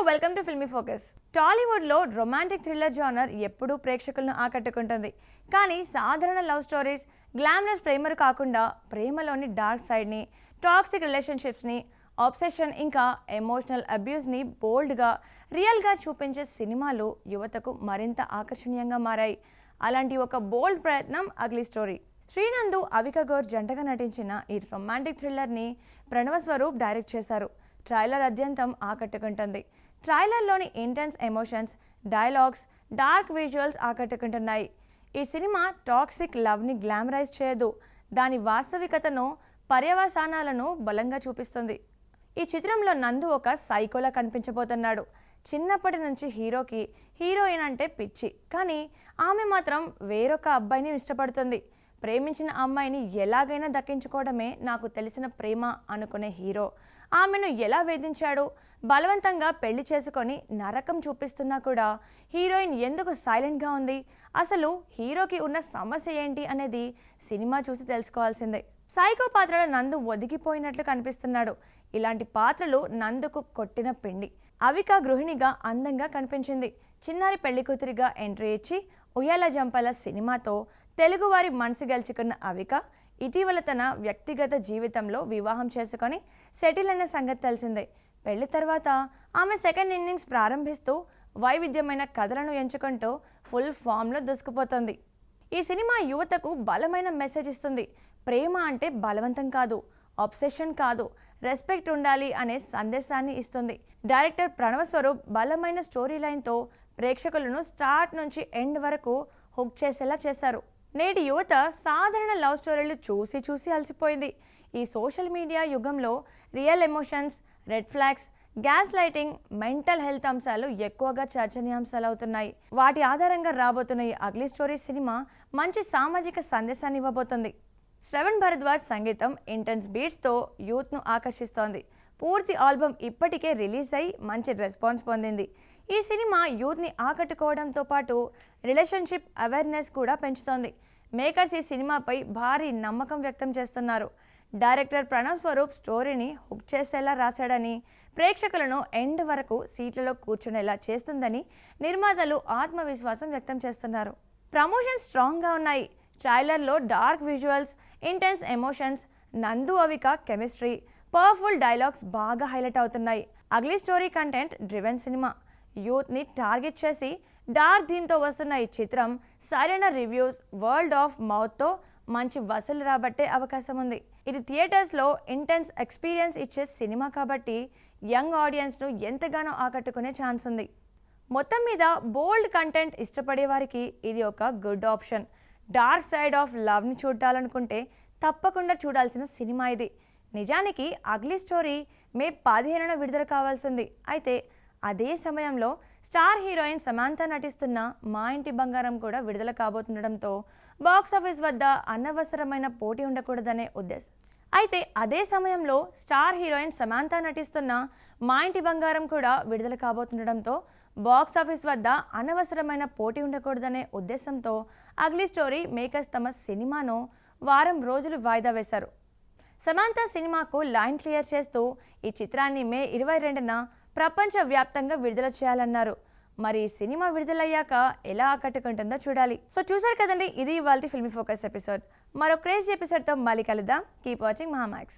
Welcome to filmy focus. టాలీవుడ్లో romantic thriller genre ఎప్పుడూ ప్రేక్షకులను ఆకట్టుకుంటుంది. కానీ సాధారణ లవ్ స్టోరీస్, గ్లామరస్ ప్రేమలు కాకుండా ప్రేమలోని డార్క్ సైడ్ని, టాక్సిక్ రిలేషన్షిప్స్ని, ఆబ్సెషన్ ఇంకా ఎమోషనల్ అబ్యూస్ని బోల్డ్గా, రియల్గా చూపించే సినిమాలు యువతకు మరింత ఆకర్షణీయంగా మారాయి. అలాంటి ఒక బోల్డ్ ప్రయత్నం అగ్లీ స్టోరీ. శ్రీనందు, అవికా గౌర్ జంటగా నటించిన ఈ రొమాంటిక్ థ్రిల్లర్ని ప్రణవ స్వరూప్ డైరెక్ట్ చేశారు. ట్రైలర్ అత్యంతం ఆకట్టుకుంటుంది. ట్రైలర్లోని intense emotions, dialogues, dark visuals ఆకట్టుకుంటున్నాయి. ఈ సినిమా టాక్సిక్ లవ్ని గ్లామరైజ్ చేయదు, దాని వాస్తవికతను, పర్యవసానాలను బలంగా చూపిస్తుంది. ఈ చిత్రంలో నందు ఒక సైకోలా కనిపించబోతున్నాడు. చిన్నప్పటి నుంచి హీరోకి హీరోయిన్ అంటే పిచ్చి, కానీ ఆమె మాత్రం వేరొక అబ్బాయిని ఇష్టపడుతుంది. ప్రేమించిన అమ్మాయిని ఎలాగైనా దక్కించుకోవడమే నాకు తెలిసిన ప్రేమ అనుకునే హీరో ఆమెను ఎలా వేధించాడు, బలవంతంగా పెళ్లి చేసుకొని నరకం చూపిస్తున్నా కూడా హీరోయిన్ ఎందుకు సైలెంట్గా ఉంది, అసలు హీరోకి ఉన్న సమస్య ఏంటి అనేది సినిమా చూసి తెలుసుకోవాల్సిందే. సైకో పాత్రలో నందు ఒదిగిపోయినట్లు కనిపిస్తున్నాడు. ఇలాంటి పాత్రలు నందుకు కొట్టిన పిండి. అవిక గృహిణిగా అందంగా కనిపించింది. చిన్నారి పెళ్లి కూతురిగా ఎంట్రీ ఇచ్చి ఉయ్యాల జంపాల సినిమాతో తెలుగువారి మనసు గెలుచుకున్న అవిక ఇటీవల తన వ్యక్తిగత జీవితంలో వివాహం చేసుకొని సెటిల్ అయిన సంగతి తెలిసిందే. పెళ్లి తర్వాత ఆమె సెకండ్ ఇన్నింగ్స్ ప్రారంభిస్తూ వైవిధ్యమైన కథలను ఎంచుకుంటూ ఫుల్ ఫామ్లో దూసుకుపోతుంది. ఈ సినిమా యువతకు బలమైన మెసేజ్ ఇస్తుంది. ప్రేమ అంటే బలవంతం కాదు, ఆబ్సెషన్ కాదు, రెస్పెక్ట్ ఉండాలి అనే సందేశాన్ని ఇస్తుంది. డైరెక్టర్ ప్రణవ స్వరూప్ బలమైన స్టోరీ లైన్తో ప్రేక్షకులను స్టార్ట్ నుంచి ఎండ్ వరకు హుక్ చేసేలా చేశారు. నేటి యువత సాధారణ లవ్ స్టోరీలు చూసి చూసి అలసిపోయింది. ఈ సోషల్ మీడియా యుగంలో real emotions, red flags, gas lighting, mental health అంశాలు ఎక్కువగా చర్చనీయాంశాలు అవుతున్నాయి. వాటి ఆధారంగా రాబోతున్న ఈ అగ్లీ స్టోరీ సినిమా మంచి సామాజిక సందేశాన్ని ఇవ్వబోతుంది. శ్రవణ్ భరద్వాజ్ సంగీతం ఇంటెన్స్ బీట్స్తో యూత్ను ఆకర్షిస్తోంది. పూర్తి ఆల్బమ్ ఇప్పటికే రిలీజ్ అయి మంచి రెస్పాన్స్ పొందింది. ఈ సినిమా యూత్ని ఆకట్టుకోవడంతో పాటు రిలేషన్షిప్ అవేర్నెస్ కూడా పెంచుతోంది. మేకర్స్ ఈ సినిమాపై భారీ నమ్మకం వ్యక్తం చేస్తున్నారు. డైరెక్టర్ ప్రణవ్ స్వరూప్ స్టోరీని హుక్ చేసేలా రాశాడని, ప్రేక్షకులను ఎండ్ వరకు సీట్లలో కూర్చునేలా చేస్తుందని నిర్మాతలు ఆత్మవిశ్వాసం వ్యక్తం చేస్తున్నారు. ప్రమోషన్స్ స్ట్రాంగ్గా ఉన్నాయి. ట్రైలర్లో డార్క్ విజువల్స్, ఇంటెన్స్ ఎమోషన్స్, నందు అవిక కెమిస్ట్రీ, పవర్ఫుల్ డైలాగ్స్ బాగా హైలైట్ అవుతున్నాయి. Ugly story content driven cinema. యూత్ని టార్గెట్ చేసి డార్క్ థీమ్తో వస్తున్న ఈ చిత్రం సరైన రివ్యూస్, వర్డ్ ఆఫ్ మౌత్తో మంచి వసూలు రాబట్టే అవకాశం ఉంది. ఇది థియేటర్స్లో ఇంటెన్స్ ఎక్స్పీరియన్స్ ఇచ్చే సినిమా కాబట్టి యంగ్ ఆడియన్స్ను ఎంతగానో ఆకట్టుకునే ఛాన్స్ ఉంది. మొత్తం మీద బోల్డ్ కంటెంట్ ఇష్టపడే వారికి ఇది ఒక good option. Dark side of లవ్ని చూడాలనుకుంటే తప్పకుండా చూడాల్సిన సినిమా ఇది. నిజానికి అగ్లీ స్టోరీ మే 15న విడుదల కావాల్సింది. అయితే అదే సమయంలో స్టార్ హీరోయిన్ సమాంత నటిస్తున్న మా ఇంటి బంగారం కూడా విడుదల కాబోతుండడంతో బాక్సాఫీస్ వద్ద అనవసరమైన పోటీ ఉండకూడదనే ఉద్దేశం. ఉద్దేశంతో అగ్లీ స్టోరీ మేకర్స్ తమ సినిమాను వారం రోజులు వాయిదా వేశారు. సమాంత సినిమాకు లైన్ క్లియర్ చేస్తూ ఈ చిత్రాన్ని మే 22న ప్రపంచవ్యాప్తంగా విడుదల చేయాలన్నారు. మరి ఈ సినిమా విడుదలయ్యాక ఎలా ఆకట్టుకుంటుందో చూడాలి. సో చూసారు కదండి, ఇది ఇవాల్టి ఫిల్మీ ఫోకస్ ఎపిసోడ్. మరో క్రేజీ ఎపిసోడ్తో మళ్ళీ కలుద్దాం. Keep watching Mahaa Max.